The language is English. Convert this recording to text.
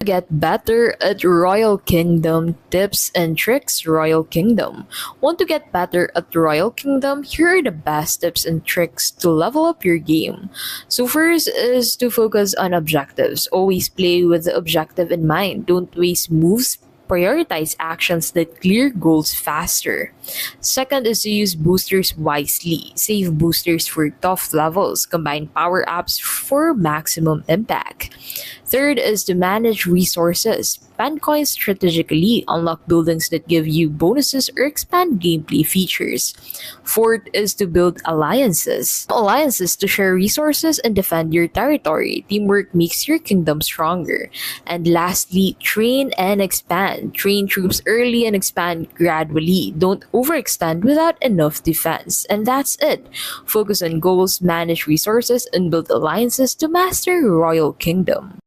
Get better at Royal Kingdom tips and tricks. Royal Kingdom. Want to get better at Royal Kingdom? Here are the best tips and tricks to level up your game. So first is to focus on objectives. Always play with the objective in mind. Don't waste moves. Prioritize actions that clear goals faster. Second is to use boosters wisely. Save boosters for tough levels. Combine power ups for maximum impact. Third is to manage resources. Spend coins strategically, unlock buildings that give you bonuses or expand gameplay features. Fourth is to build alliances. Alliances to share resources and defend your territory. Teamwork makes your kingdom stronger. And lastly, train and expand. Train troops early and expand gradually. Don't overextend without enough defense. And that's it. Focus on goals, manage resources, and build alliances to master Royal Kingdom.